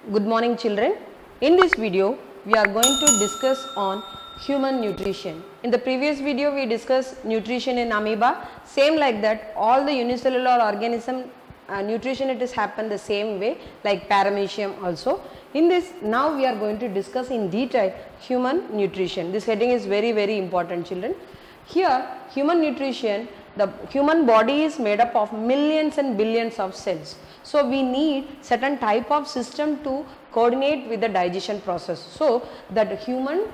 Good morning children. In this video we are going to discuss on human nutrition. In the previous video we discussed nutrition in amoeba. Same like that all the unicellular organism nutrition it is happened the same way like paramecium also. In this now we are going to discuss in detail human nutrition. This heading is very important children. Here human nutrition, the human body is made up of millions and billions of cells. So we need certain type of system to coordinate with the digestion process. So that human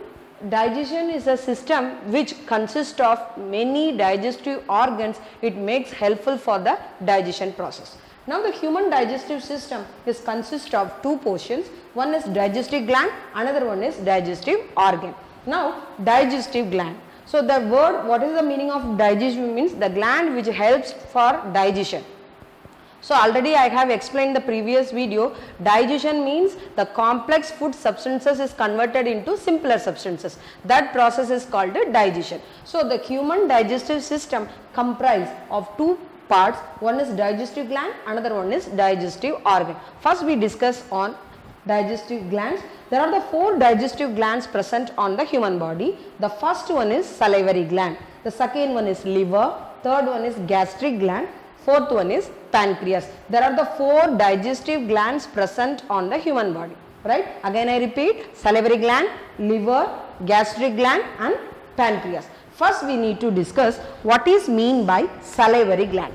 digestion is a system which consists of many digestive organs. It makes helpful for the digestion process. Now the human digestive system is consist of two portions. One is digestive gland, another one is digestive organ. Now digestive gland. So the word, what is the meaning of digestion means the gland which helps for digestion. So already I have explained the previous video, digestion means the complex food substances is converted into simpler substances. That process is called digestion. So the human digestive system comprised of two parts, one is digestive gland, another one is digestive organ. First we discuss on digestive glands. There are the four digestive glands present on the human body. The first one is salivary gland, the second one is liver, third one is gastric gland, fourth one is pancreas. There are the four digestive glands present on the human body, right? Again I repeat, salivary gland, liver, gastric gland and pancreas. First we need to discuss what is mean by salivary gland.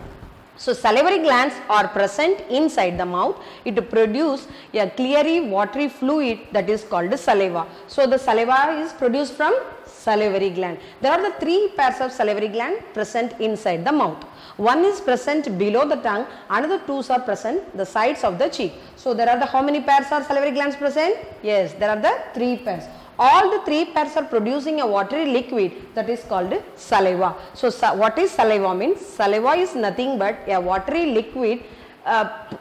So salivary glands are present inside the mouth. It produce a cleary watery fluid that is called saliva. So the saliva is produced from salivary gland. There are the three pairs of salivary gland present inside the mouth. One is present below the tongue, another two are present the sides of the cheek. So there are the how many pairs are salivary glands present? Yes, there are the three pairs. All the three pairs are producing a watery liquid that is called saliva. So what is saliva means? Saliva is nothing but a watery liquid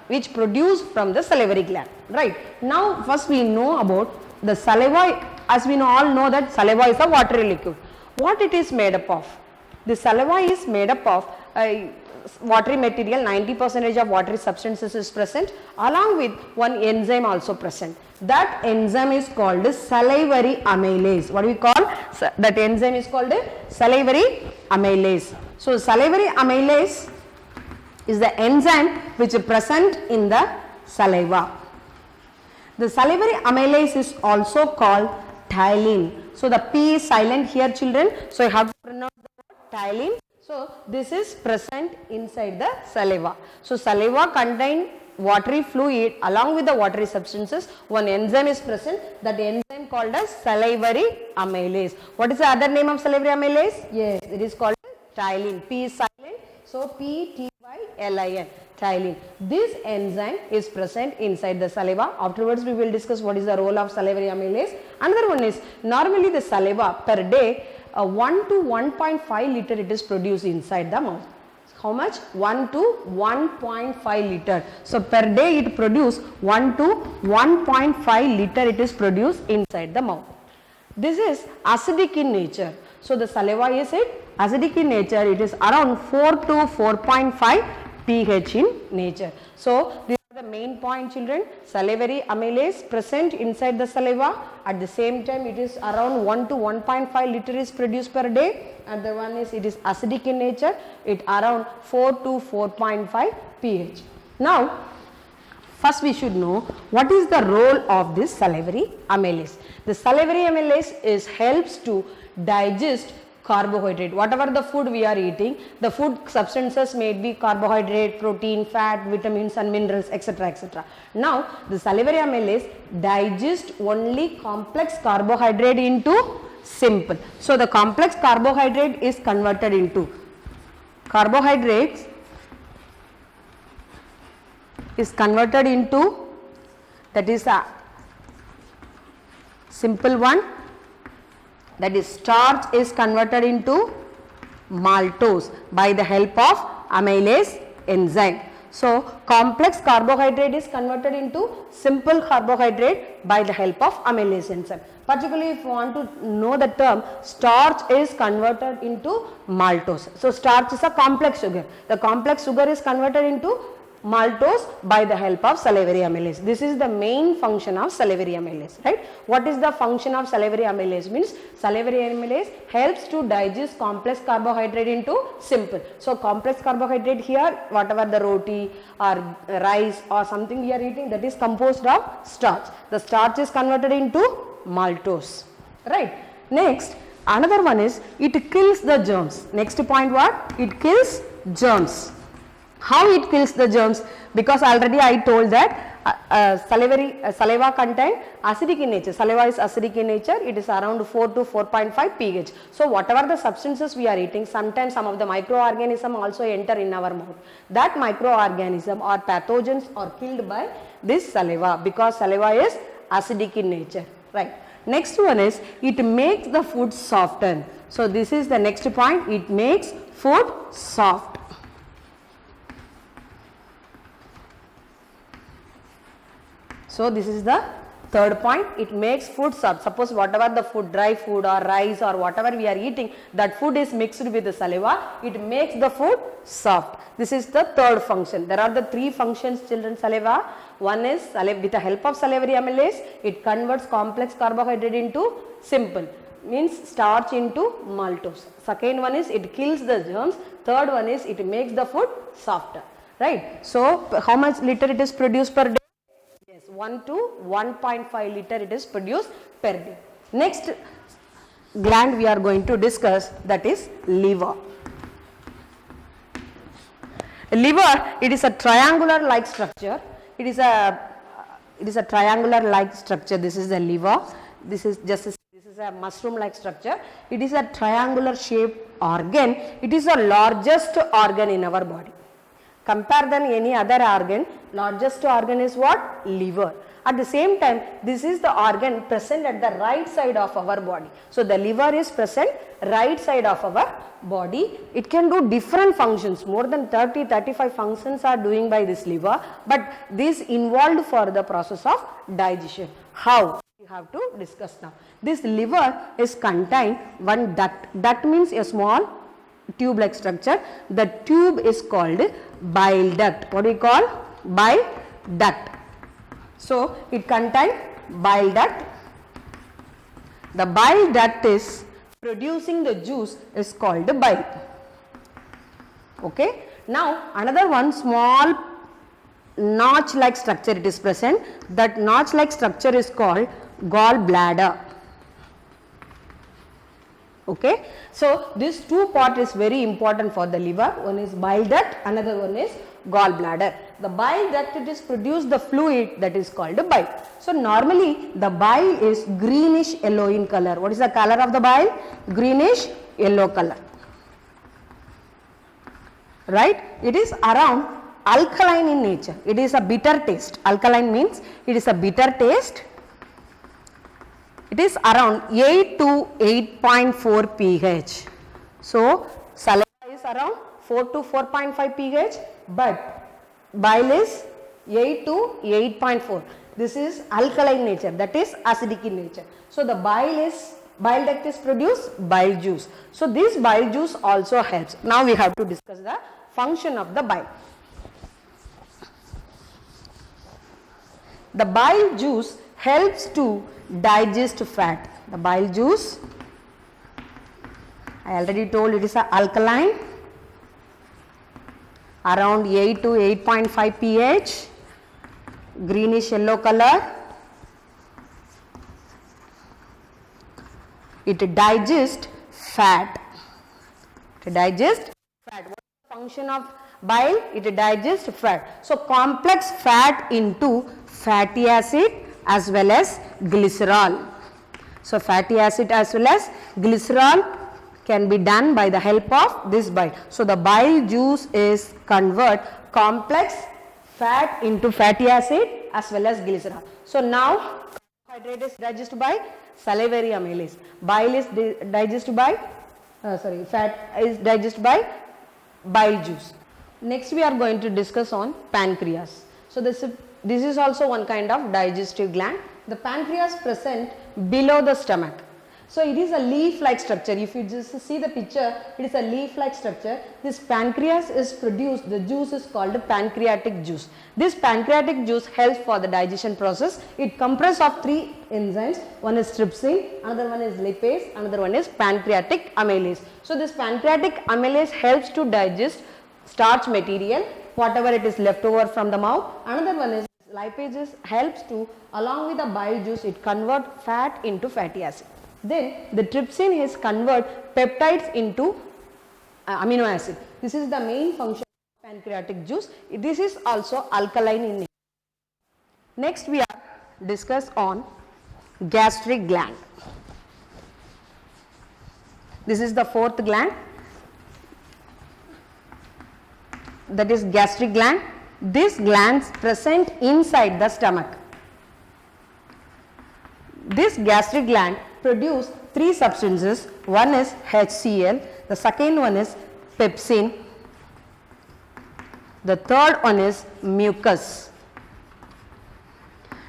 which produced from the salivary gland, right? Now first we know about the saliva. As we all know that saliva is a watery liquid. What it is made up of? The saliva is made up of watery material, 90% of watery substances is present along with one enzyme also present. That enzyme is called salivary amylase. What do we call? That enzyme is called salivary amylase. So salivary amylase is the enzyme which is present in the saliva. The salivary amylase is also called ptyalin. So the P is silent here children. So you have to pronounce the word ptyalin. So this is present inside the saliva. So saliva contains watery fluid along with the watery substances. One enzyme is present. That enzyme called as salivary amylase. What is the other name of salivary amylase? Yes, it is called ptyalin. P is silent. So P-T-Y-L-I-N. Ptyalin. This enzyme is present inside the saliva. Afterwards we will discuss what is the role of salivary amylase. Another one is normally the saliva per day 1 to 1.5 liter it is produced inside the mouth. How much? 1 to 1.5 liter. So per day it produce 1 to 1.5 liter it is produced inside the mouth. This is acidic in nature. So the saliva is acidic in nature. It is around 4 to 4.5 pH in nature. So these are the main point children. Salivary amylase present inside the saliva. At the same time it is around 1 to 1.5 liter is produced per day. And the one is it is acidic in nature. It around 4 to 4.5 pH. Now first we should know what is the role of this salivary amylase. The salivary amylase helps to digest carbohydrate. Whatever the food we are eating, the food substances may be carbohydrate, protein, fat, vitamins and minerals, etc. etc. Now the salivary amylase digests only complex carbohydrate into simple. So the complex carbohydrate is converted into carbohydrates is converted into, that is a simple one, that is starch is converted into maltose by the help of amylase enzyme. So complex carbohydrate is converted into simple carbohydrate by the help of amylase enzyme. Particularly if you want to know the term, starch is converted into maltose. So starch is a complex sugar. The complex sugar is converted into maltose by the help of salivary amylase. This is the main function of salivary amylase, right? What is the function of salivary amylase? Means salivary amylase helps to digest complex carbohydrate into simple. So complex carbohydrate here, whatever the roti or rice or something we are eating, that is composed of starch. The starch is converted into maltose, right? Next, another one is it kills the germs. Next point, what? It kills germs. How it kills the germs? Because already I told that saliva contain acidic in nature. Saliva is acidic in nature. It is around 4 to 4.5 pH. So whatever the substances we are eating, sometimes some of the microorganisms also enter in our mouth. That microorganism or pathogens are killed by this saliva, because saliva is acidic in nature, right? Next one is it makes the food soften. So this is the next point. It makes food soft. So this is the third point. It makes food soft. Suppose whatever the food, dry food or rice or whatever we are eating, that food is mixed with the saliva, it makes the food soft. This is the third function. There are the three functions, children, saliva. One is with the help of salivary amylase, it converts complex carbohydrate into simple, means starch into maltose. Second one is it kills the germs. Third one is it makes the food softer, right? So how much liter it is produced per day? 1 to 1.5 liter it is produced per day. Next gland we are going to discuss, that is liver. Liver, it is a triangular like structure. It is a triangular like structure. This is the liver. This is a mushroom like structure. It is a triangular shaped organ. It is the largest organ in our body. Compare than any other organ, largest organ is what? Liver. At the same time, this is the organ present at the right side of our body. So the liver is present right side of our body. It can do different functions. More than 30-35 functions are doing by this liver, but this involved for the process of digestion. How? We have to discuss now. This liver is contained one duct. Duct means a small tube like structure. The tube is called bile duct. What do we call? Bile duct. So it contains bile duct. The bile duct is producing the juice is called bile. Okay. Now another one small notch like structure it is present. That notch like structure is called gallbladder. Okay. So this two part is very important for the liver. One is bile duct, another one is gallbladder. The bile duct, it is produce the fluid that is called bile. So normally the bile is greenish yellow in color. What is the color of the bile? Greenish yellow color. Right? It is around alkaline in nature. It is a bitter taste. Alkaline means it is a bitter taste. It is around 8 to 8.4 pH. So saliva is around 4 to 4.5 pH, but bile is 8 to 8.4. This is alkaline nature, that is acidic in nature. So the bile duct is produce bile juice. So this bile juice also helps. Now we have to discuss the function of the bile. The bile juice helps to digest fat. The bile juice, I already told it is a alkaline, around 8 to 8.5 pH, greenish yellow color. It digests fat. It digests fat. What is the function of bile? It digests fat. So complex fat into fatty acid as well as glycerol. So fatty acid as well as glycerol can be done by the help of this bile. So the bile juice is convert complex fat into fatty acid as well as glycerol. So now carbohydrate is digested by salivary amylase. Bile is digested by fat is digested by bile juice. Next we are going to discuss on pancreas. So this is also one kind of digestive gland. The pancreas present below the stomach. So it is a leaf-like structure. If you just see the picture, it is a leaf-like structure. This pancreas is produced, the juice is called pancreatic juice. This pancreatic juice helps for the digestion process. It comprises of 3 enzymes. One is trypsin, another one is lipase, another one is pancreatic amylase. So this pancreatic amylase helps to digest starch material, whatever it is left over from the mouth. Another one is lipases helps to, along with the bile juice, it convert fat into fatty acid. Then the trypsin is convert peptides into amino acid. This is the main function of pancreatic juice. This is also alkaline in nature. Next we are discuss on gastric gland. This is the 4th gland, that is gastric gland. This glands present inside the stomach. This gastric gland produce 3 substances. One is HCl, the second one is pepsin, the third one is mucus.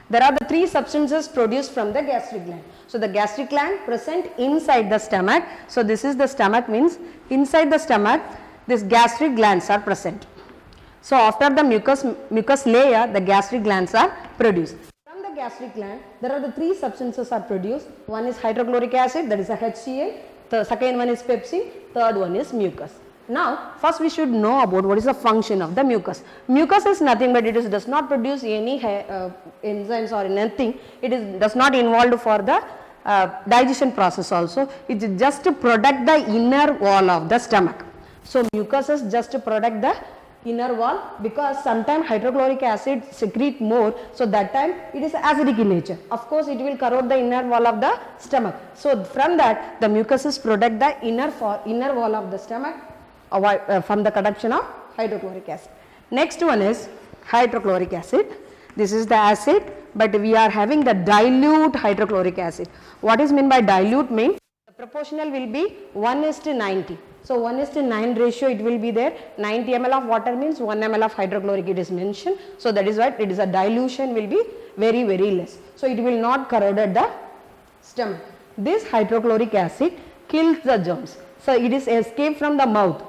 There are the 3 substances produced from the gastric gland. So the gastric gland present inside the stomach. So this is the stomach, means inside the stomach these gastric glands are present. So after the mucus layer, the gastric glands are produced. From the gastric gland, there are the 3 substances are produced. One is hydrochloric acid, that is a HCl. The second one is pepsin. Third one is mucus. Now, first we should know about what is the function of the mucus. Mucus is nothing but it does not produce any enzymes or anything. It does not involved for the digestion process also. It is just to protect the inner wall of the stomach. So mucus is just to protect the inner wall, because sometimes hydrochloric acid secrete more, so that time it is acidic in nature. Of course it will corrode the inner wall of the stomach. So from that the mucuses protect the inner wall of the stomach from the conduction of hydrochloric acid. Next one is hydrochloric acid. This is the acid, but we are having the dilute hydrochloric acid. What is meant by dilute? Means the proportional will be 1:90. So 1:9 ratio it will be there. 90 ml of water means 1 ml of hydrochloric it is mentioned. So that is why it is a dilution will be very less. So it will not corrode the stomach. This hydrochloric acid kills the germs. So it is escaped from the mouth.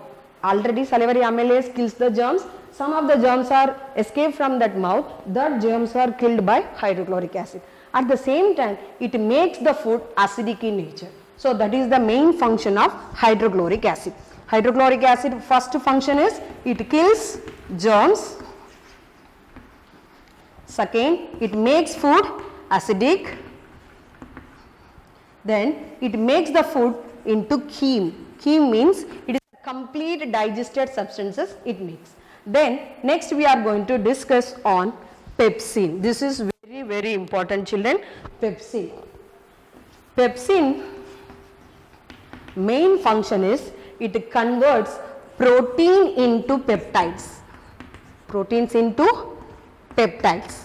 Already salivary amylase kills the germs. Some of the germs are escaped from that mouth. That germs are killed by hydrochloric acid. At the same time, it makes the food acidic in nature. So that is the main function of hydrochloric acid. Hydrochloric acid first function is it kills germs. Second, it makes food acidic. Then it makes the food into chyme. Chyme means it is complete digested substances it makes. Then next we are going to discuss on pepsin. This is very important, children. Pepsin. Pepsin main function is it converts protein into peptides. Proteins into peptides.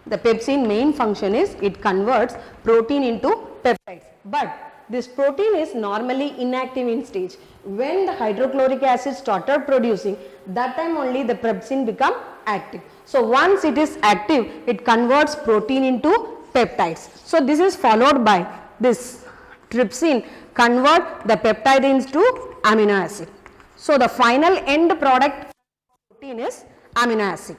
The pepsin main function is it converts protein into peptides. But this protein is normally inactive in stage. When the hydrochloric acid started producing, that time only the pepsin become active. So once it is active, it converts protein into peptides. So this is followed by this trypsin convert the peptide into amino acid. So the final end product of protein is amino acid.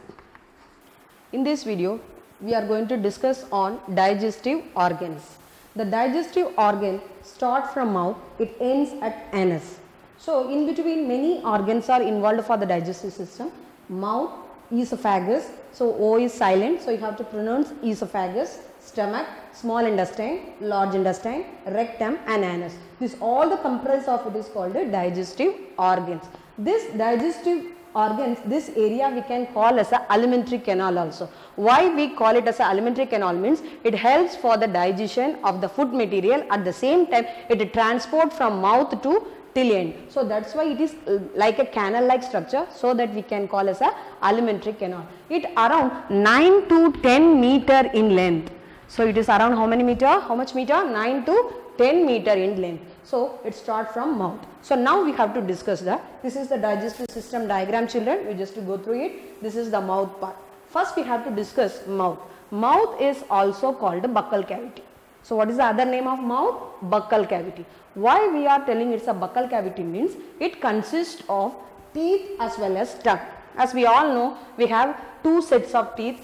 In this video, we are going to discuss on digestive organs. The digestive organ starts from mouth, it ends at anus. So in between many organs are involved for the digestive system. Mouth, esophagus, so O is silent, so you have to pronounce esophagus, stomach, small intestine, large intestine, rectum and anus. This all the comprise of it is called the digestive organs. This digestive organs, this area we can call as a alimentary canal also. Why we call it as a alimentary canal means it helps for the digestion of the food material, at the same time it transport from mouth to till end. So that's why it is like a canal like structure, so that we can call as a alimentary canal. It around 9 to 10 meter in length. So it is around how many meter? How much meter? 9 to 10 meter in length. So it starts from mouth. So now we have to discuss this is the digestive system diagram, children. We just to go through it. This is the mouth part. First we have to discuss mouth. Mouth is also called buccal cavity. So what is the other name of mouth? Buccal cavity. Why we are telling it's a buccal cavity means it consists of teeth as well as tongue. As we all know, we have two sets of teeth.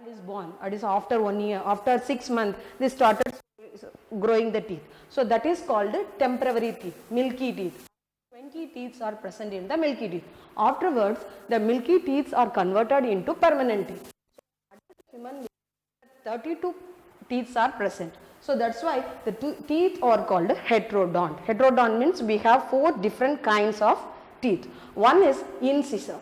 Is born, it is after 1 year, after 6 months they started growing the teeth. So that is called temporary teeth, milky teeth. 20 teeth are present in the milky teeth. Afterwards the milky teeth are converted into permanent teeth. So human 32 teeth are present. So that's why the teeth are called heterodont. Heterodont means we have 4 different kinds of teeth. One is incisor.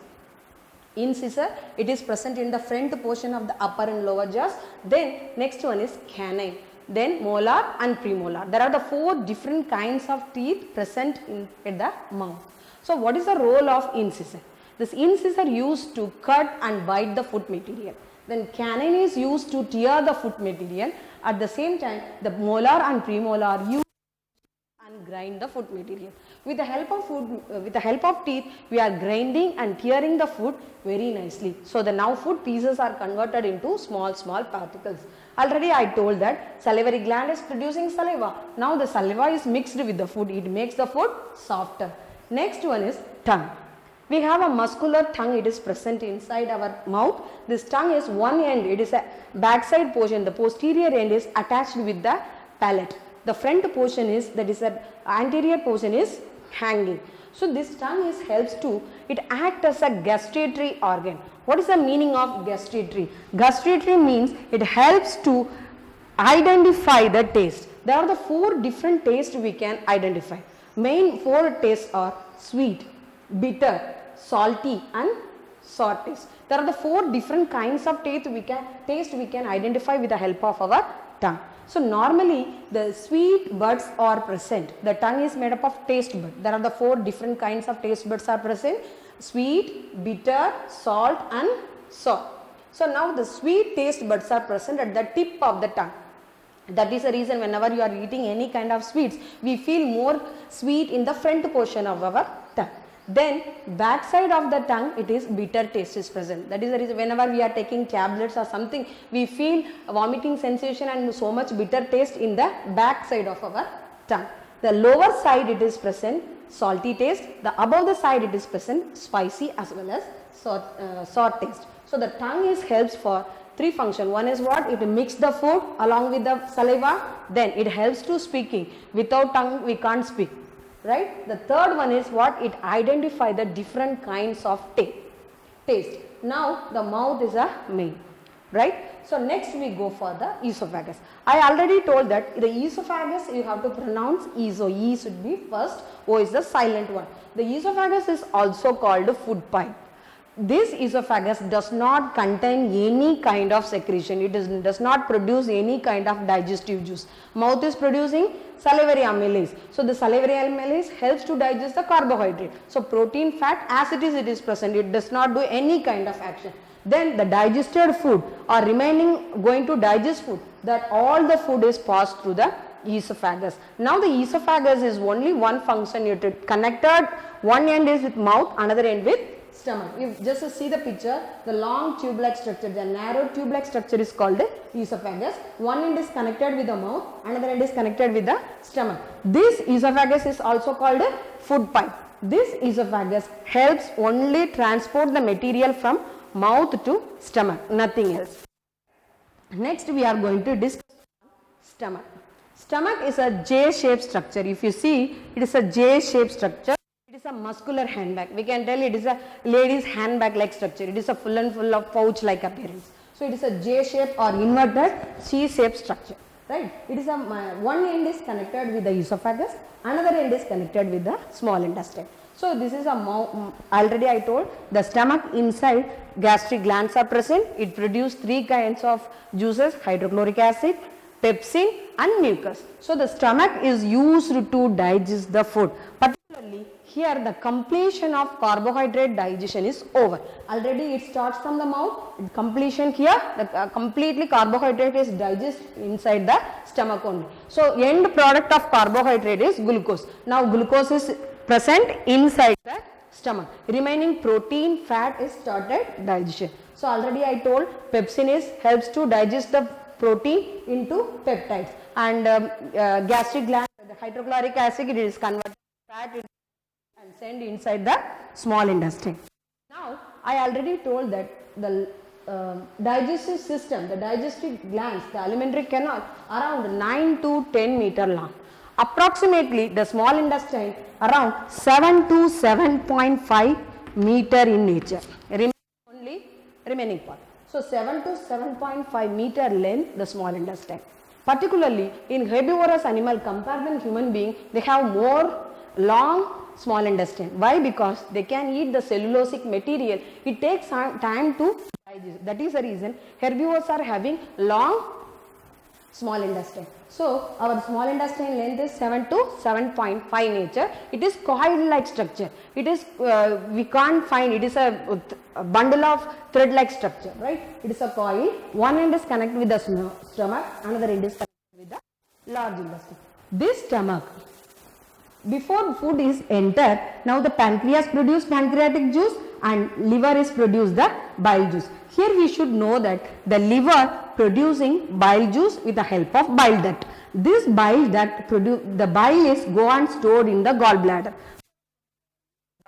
Incisor, it is present in the front portion of the upper and lower jaws. Then next one is canine, then molar and premolar. There are the 4 different kinds of teeth present in the mouth. So what is the role of incisor? This incisor used to cut and bite the food material. Then canine is used to tear the food material. At the same time, the molar and premolar are used and grind the food material. With the help of teeth, we are grinding and tearing the food very nicely. So the now food pieces are converted into small particles. Already I told that salivary gland is producing saliva. Now the saliva is mixed with the food. It makes the food softer. Next one is tongue. We have a muscular tongue. It is present inside our mouth. This tongue is one end. It is a backside portion. The posterior end is attached with the palate. The front portion is, that is the anterior portion is hanging. So this tongue it acts as a gustatory organ. What is the meaning of gustatory? Gustatory means it helps to identify the taste. There are the 4 different tastes we can identify. Main 4 tastes are sweet, bitter, salty and sour taste. There are the 4 different kinds of taste we can identify with the help of our tongue. So normally the sweet buds are present. The tongue is made up of taste bud. There are the 4 different kinds of taste buds are present: sweet, bitter, salt and sour. So now the sweet taste buds are present at the tip of the tongue. That is the reason whenever you are eating any kind of sweets, we feel more sweet in the front portion of our tongue. Then back side of the tongue, it is bitter taste is present. That is the reason whenever we are taking tablets or something, we feel vomiting sensation and so much bitter taste in the back side of our tongue. The lower side it is present salty taste. The above the side it is present spicy as well as sour taste. So the tongue helps for 3 functions. One is what? It mixes the food along with the saliva. Then it helps to speaking. Without tongue we can't speak. Right? The third one is what? It identifies the different kinds of taste. Now the mouth is a main. Right? So next we go for the esophagus. I already told that the esophagus you have to pronounce eso. E should be first. O is the silent one. The esophagus is also called food pipe. This esophagus does not contain any kind of secretion. It does not produce any kind of digestive juice. Mouth is producing salivary amylase. So the salivary amylase helps to digest the carbohydrate. So protein, fat, as it is present. It does not do any kind of action. Then the digested food or remaining going to digest food, that all the food is passed through the esophagus. Now the esophagus is only one function. It connected. One end is with mouth, another end with stomach. You just see the picture, the long tube-like structure, the narrow tube-like structure is called esophagus. One end is connected with the mouth, another end is connected with the stomach. This esophagus is also called a food pipe. This esophagus helps only transport the material from mouth to stomach, nothing else. Next we are going to discuss stomach. Stomach is a J-shaped structure. If you see, it is a J-shaped structure. It is a muscular handbag. We can tell it is a lady's handbag like structure. It is a full of pouch like appearance. So it is a J-shaped or inverted C-shaped structure. Right? It is a one end is connected with the esophagus, another end is connected with the small intestine. So this is a already I told the stomach inside gastric glands are present. It produces 3 kinds of juices: hydrochloric acid, pepsin and mucus. So the stomach is used to digest the food. Particularly here the completion of carbohydrate digestion is over. Already it starts from the mouth. Completion here, the completely carbohydrate is digested inside the stomach only. So end product of carbohydrate is glucose. Now glucose is present inside the stomach. Remaining protein, fat is started digestion. So already I told pepsin helps to digest the protein into peptides, and gastric gland, the hydrochloric acid, it is converted fat into and sent inside the small intestine. Now I already told that the digestive system, the digestive glands, the alimentary canal, around 9 to 10 meter long. Approximately the small intestine around 7 to 7.5 meter in nature. Remaining part. So 7 to 7.5 meter length the small intestine. Particularly in herbivorous animal compared than human being, they have more long small intestine. Why? Because they can eat the cellulosic material. It takes time to digest. That is the reason herbivores are having long small intestine. So our small intestine length is 7 to 7.5 nature. It is coil like structure. It is we can't find, it is a bundle of thread like structure, right? It is a coil. One end is connected with the stomach, another end is connected with the large intestine. This stomach, before food is entered, now the pancreas produce pancreatic juice and liver is produce the bile juice. Here we should know that the liver producing bile juice with the help of bile duct. This bile duct the bile is go and stored in the gallbladder.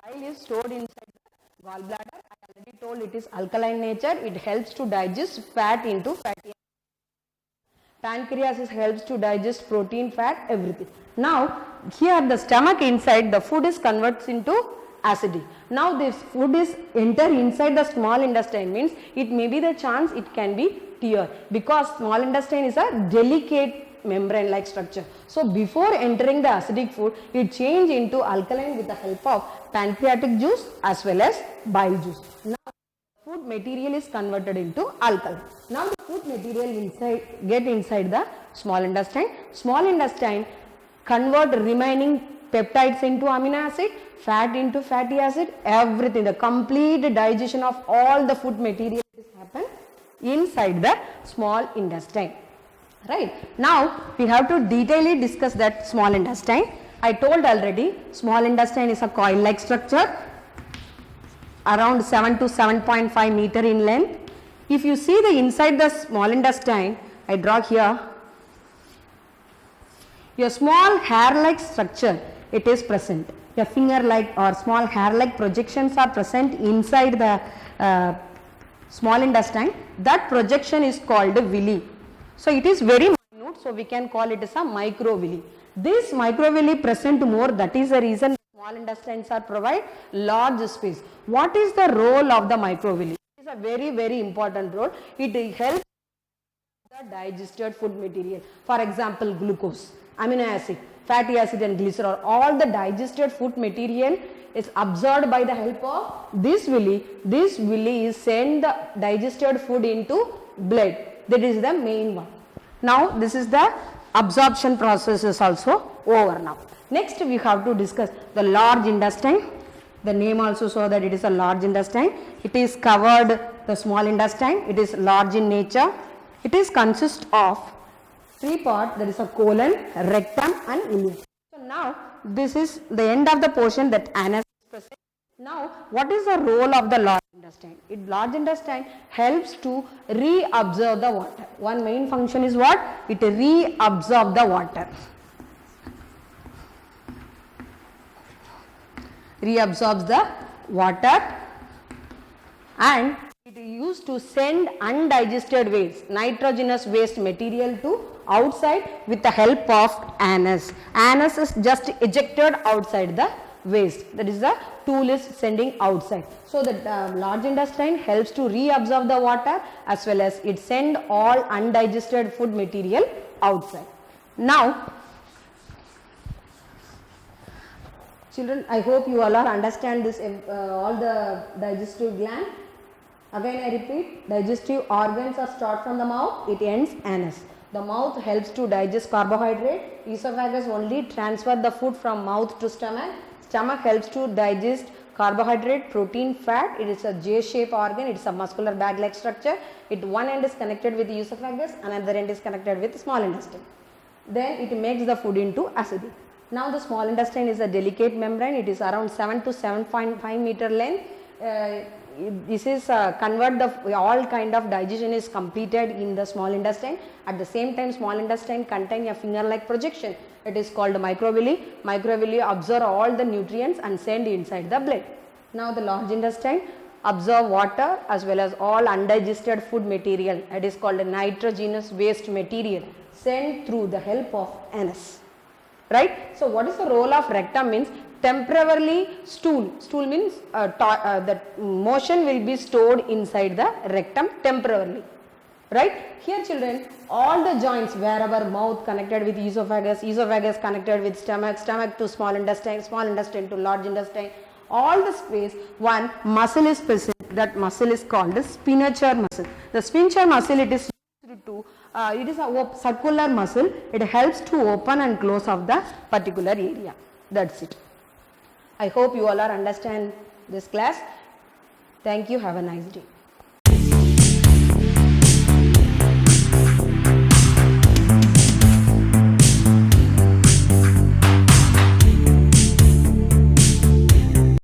Bile is stored inside the gallbladder. I already told it is alkaline nature. It helps to digest fat into fatty. Pancreas helps to digest protein, fat, everything. Now here the stomach inside the food is converts into acidic. Now this food is enter inside the small intestine, means it may be the chance it can be tear, because small intestine is a delicate membrane like structure. So before entering the acidic food, it change into alkaline with the help of pancreatic juice as well as bile juice. Now food material is converted into alkaline. Now the food material get inside the small intestine. Small intestine convert remaining peptides into amino acid, fat into fatty acid, everything. The complete digestion of all the food material is happen inside the small intestine. Right. Now we have to detailedly discuss that small intestine. I told already small intestine is a coil like structure around 7 to 7.5 meter in length. If you see the inside the small intestine, I draw here a small hair like structure, it is present. A finger like or small hair like projections are present inside the small intestine. That projection is called villi. So it is very minute, so we can call it as a microvilli. This microvilli present more, that is the reason small intestines are provide large space. What is the role of the microvilli? It is a very important role. It helps the digested food material. For example, glucose, amino acid, fatty acid and glycerol, all the digested food material is absorbed by the help of this villi. This villi is send the digested food into blood. That is the main one. Now this is the absorption process is also over now. Next we have to discuss the large intestine. The name also shows that it is a large intestine. It is covered the small intestine. It is large in nature. It is consist of three parts, that is a colon, rectum and ileum. So now this is the end of the portion that anus is present. Now what is the role of the large intestine? Large intestine helps to reabsorb the water. One main function is what? It reabsorb the water. Reabsorbs the water and it is used to send undigested waste, nitrogenous waste material to outside with the help of anus. Anus is just ejected outside the waste, that is the tool is sending outside. So the large intestine helps to reabsorb the water as well as it send all undigested food material outside. Now children, I hope you all are understand this all the digestive gland. Again I repeat, digestive organs are start from the mouth, it ends anus. The mouth helps to digest carbohydrate, esophagus only transfer the food from mouth to stomach. Stomach helps to digest carbohydrate, protein, fat. It is a J-shaped organ, it is a muscular bag like structure. One end is connected with the esophagus, another end is connected with the small intestine. Then it makes the food into acidic. Now the small intestine is a delicate membrane. It is around 7 to 7.5 meter length. This is convert the all kind of digestion is completed in the small intestine. At the same time, small intestine contain a finger like projection. It is called microvilli. Microvilli absorb all the nutrients and send inside the blood. Now the large intestine absorb water as well as all undigested food material. It is called nitrogenous waste material sent through the help of anus. Right. So what is the role of rectum means temporarily stool means the motion will be stored inside the rectum temporarily. Right. Here children, all the joints wherever mouth connected with esophagus, esophagus connected with stomach, stomach to small intestine to large intestine, all the space one muscle is present. That muscle is called the sphincter muscle. The sphincter muscle, it is it is a circular muscle. It helps to open and close of the particular area. That's it. I hope you all are understand this class. Thank you. Have a nice day.